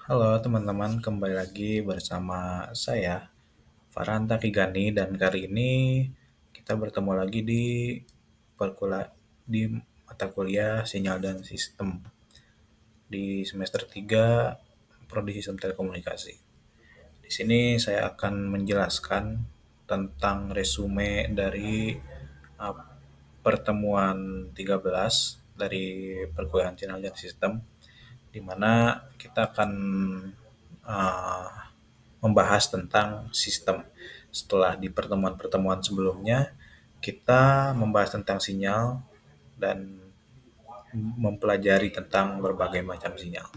Halo teman-teman, kembali lagi bersama saya, Farhan Takigani, dan kali ini kita bertemu lagi di di mata kuliah Sinyal dan Sistem di semester 3 Prodi Sistem Telekomunikasi. Di sini saya akan menjelaskan tentang resume dari uh, pertemuan 13 dari perkuliahan Sinyal dan Sistem, di mana kita akan uh, membahas tentang sistem. Setelah di pertemuan-pertemuan sebelumnya, kita membahas tentang sinyal dan mempelajari tentang berbagai macam sinyal.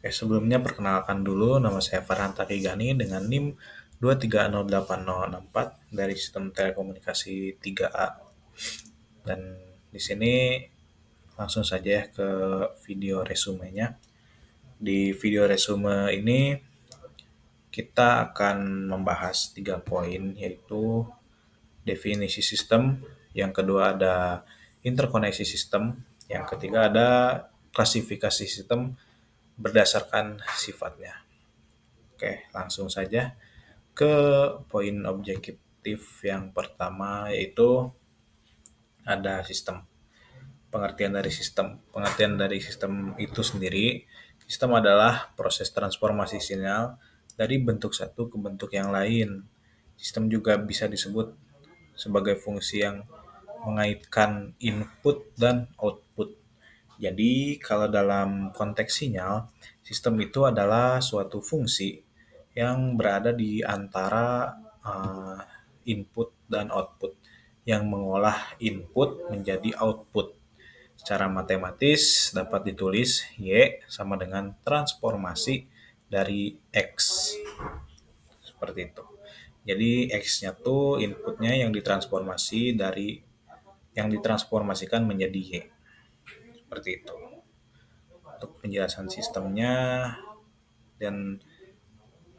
Oke, sebelumnya perkenalkan dulu, nama saya Farhan Takigani dengan NIM 2308064 dari Sistem Telekomunikasi 3A. Dan di sini langsung saja ke video resumenya. Di video resume ini kita akan membahas 3 poin, yaitu definisi sistem, yang kedua ada interkoneksi sistem, yang ketiga ada klasifikasi sistem berdasarkan sifatnya. Oke, langsung saja ke poin objektif yang pertama, yaitu ada sistem. Pengertian dari sistem. Pengertian dari sistem itu sendiri, sistem adalah proses transformasi sinyal dari bentuk satu ke bentuk yang lain. Sistem juga bisa disebut sebagai fungsi yang mengaitkan input dan output. Jadi, kalau dalam konteks sinyal, sistem itu adalah suatu fungsi yang berada di antara input dan output, yang mengolah input menjadi output. Secara matematis dapat ditulis Y sama dengan transformasi dari X. Seperti itu. Jadi X-nya tuh inputnya yang ditransformasikan menjadi Y. Seperti itu. Untuk penjelasan sistemnya, dan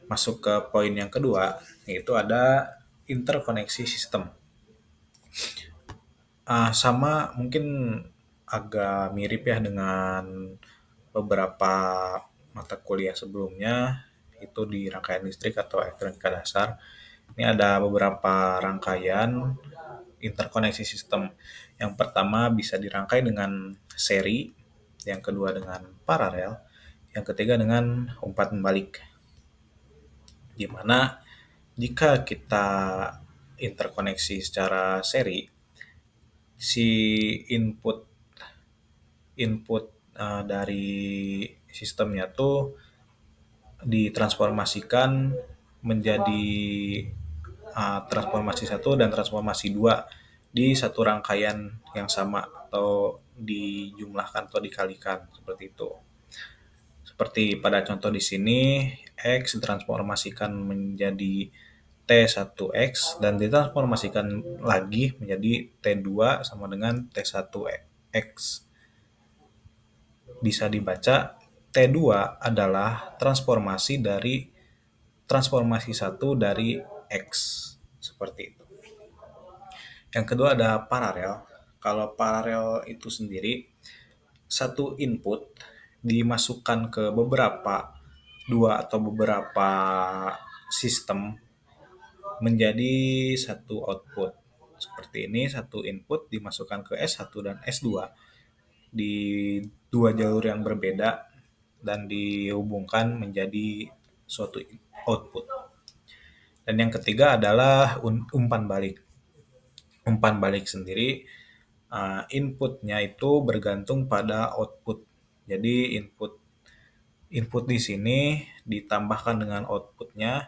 masuk ke poin yang kedua, yaitu ada interkoneksi sistem. Sama mungkin agak mirip ya dengan beberapa mata kuliah sebelumnya, itu di rangkaian listrik atau elektronika dasar. Ini ada beberapa rangkaian interkoneksi sistem. Yang pertama bisa dirangkai dengan seri, yang kedua dengan paralel, yang ketiga dengan umpan balik. Di mana jika kita interkoneksi secara seri, si input input dari sistemnya tuh ditransformasikan menjadi transformasi satu dan transformasi dua di satu rangkaian yang sama, atau dijumlahkan atau dikalikan seperti itu. Seperti pada contoh di sini, X ditransformasikan menjadi T1X dan ditransformasikan lagi menjadi T2 sama dengan T1X. Bisa dibaca T2 adalah transformasi satu dari X. Seperti itu. Yang kedua ada paralel. Kalau paralel itu sendiri, satu input dimasukkan ke dua atau beberapa sistem menjadi satu output. Seperti ini, satu input dimasukkan ke S1 dan S2 di dua jalur yang berbeda dan dihubungkan menjadi suatu output. Dan yang ketiga adalah umpan balik. Umpan balik sendiri, inputnya itu bergantung pada output. Jadi input di sini ditambahkan dengan outputnya.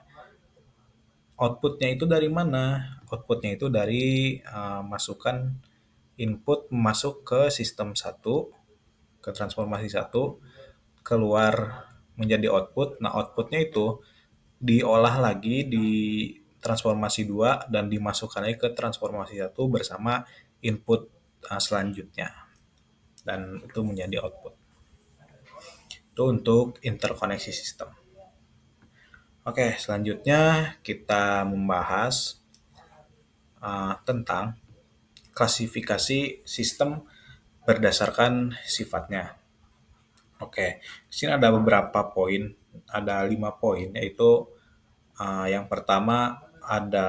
Outputnya itu dari mana? Outputnya itu dari masukan input masuk ke sistem satu, ke transformasi satu, keluar menjadi output. Nah, outputnya itu diolah lagi di transformasi 2 dan dimasukkan lagi ke transformasi satu bersama input selanjutnya. Dan itu menjadi output. Itu untuk interkoneksi sistem. Oke, selanjutnya kita membahas tentang klasifikasi sistem berdasarkan sifatnya. Oke, di sini ada beberapa poin, ada 5 poin, yaitu yang pertama ada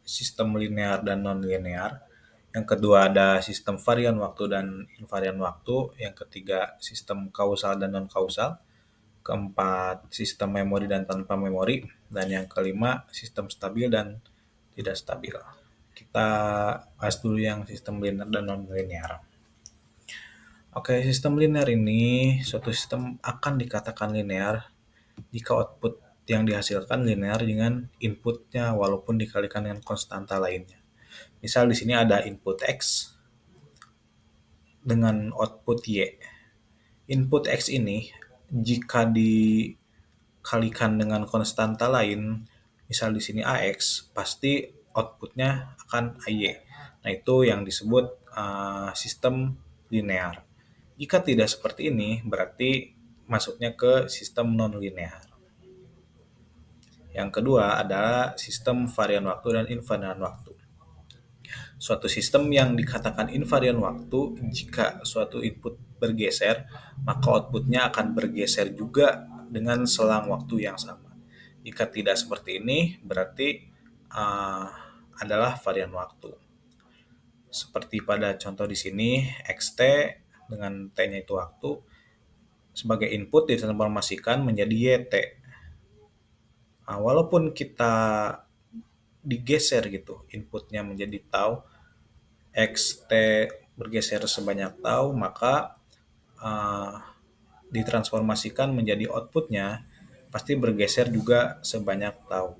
sistem linear dan non-linear, yang kedua ada sistem varian waktu dan invarian waktu, yang ketiga sistem kausal dan non-kausal, keempat sistem memori dan tanpa memori, dan yang kelima sistem stabil dan tidak stabil. Kita bahas dulu yang sistem linear dan non-linear. Oke, sistem linear ini suatu sistem akan dikatakan linear jika output yang dihasilkan linear dengan inputnya walaupun dikalikan dengan konstanta lainnya. Misal di sini ada input X dengan output Y. Input X ini jika dikalikan dengan konstanta lain, misal di sini AX, pasti outputnya akan AY. Nah, itu yang disebut sistem linear. Jika tidak seperti ini, berarti masuknya ke sistem non-linear. Yang kedua adalah sistem varian waktu dan invarian waktu. Suatu sistem yang dikatakan invarian waktu jika suatu input bergeser, maka outputnya akan bergeser juga dengan selang waktu yang sama. Jika tidak seperti ini, berarti adalah varian waktu. Seperti pada contoh di sini, xt dengan t-nya itu waktu, sebagai input ditransformasikan menjadi yt. Walaupun kita digeser gitu, inputnya menjadi tau, xt bergeser sebanyak tau, maka ditransformasikan menjadi outputnya pasti bergeser juga sebanyak tau.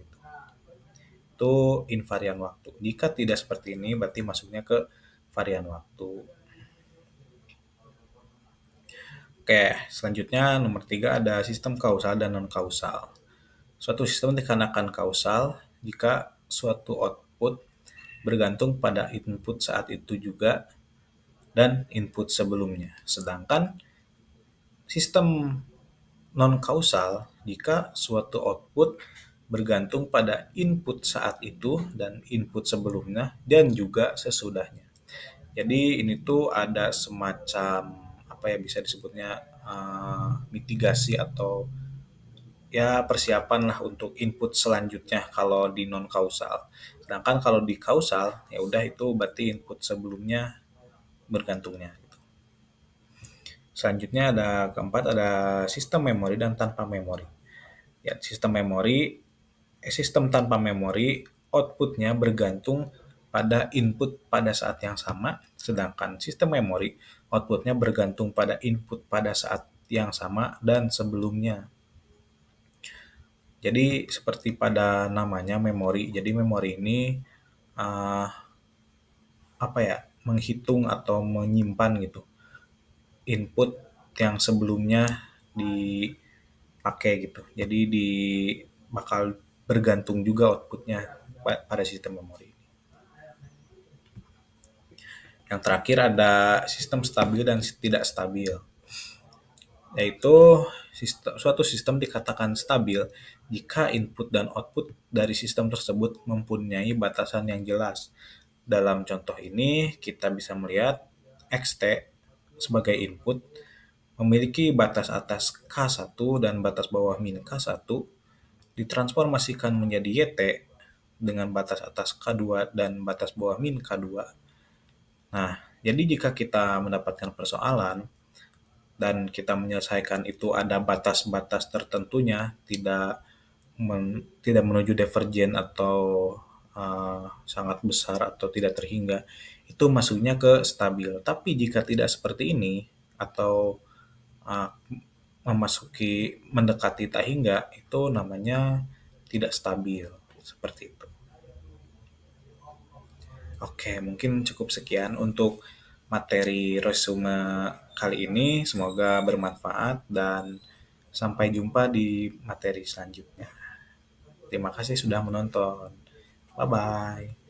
Itu invarian waktu. Jika tidak seperti ini, berarti masuknya ke varian waktu. Oke, selanjutnya nomor 3 ada sistem kausal dan non-kausal. Suatu sistem dikarenakan kausal jika suatu output bergantung pada input saat itu juga dan input sebelumnya. Sedangkan sistem non-kausal jika suatu output bergantung pada input saat itu dan input sebelumnya dan juga sesudahnya. Jadi ini tuh ada semacam apa ya bisa disebutnya mitigasi atau ya persiapan lah untuk input selanjutnya kalau di non kausal. Sedangkan kalau di kausal ya udah itu berarti input sebelumnya bergantungnya. Selanjutnya ada keempat ada sistem memori dan tanpa memori. Ya, sistem tanpa memori outputnya bergantung pada input pada saat yang sama, sedangkan sistem memori outputnya bergantung pada input pada saat yang sama dan sebelumnya. Jadi seperti pada namanya memori. Jadi memori ini apa ya menghitung atau menyimpan gitu input yang sebelumnya dipakai gitu. Jadi bakal bergantung juga outputnya pada sistem memori. Yang terakhir ada sistem stabil dan tidak stabil. Yaitu suatu sistem dikatakan stabil jika input dan output dari sistem tersebut mempunyai batasan yang jelas. Dalam contoh ini kita bisa melihat xt sebagai input memiliki batas atas K1 dan batas bawah min K1 ditransformasikan menjadi YT dengan batas atas K2 dan batas bawah min K2. Nah, jadi jika kita mendapatkan persoalan dan kita menyelesaikan itu ada batas-batas tertentunya, tidak menuju divergen atau sangat besar atau tidak terhingga, itu masuknya ke stabil. Tapi jika tidak seperti ini atau mendekati tak hingga, itu namanya tidak stabil seperti itu. Oke, mungkin cukup sekian untuk materi resume kali ini. Semoga bermanfaat dan sampai jumpa di materi selanjutnya. Terima kasih sudah menonton. Bye bye.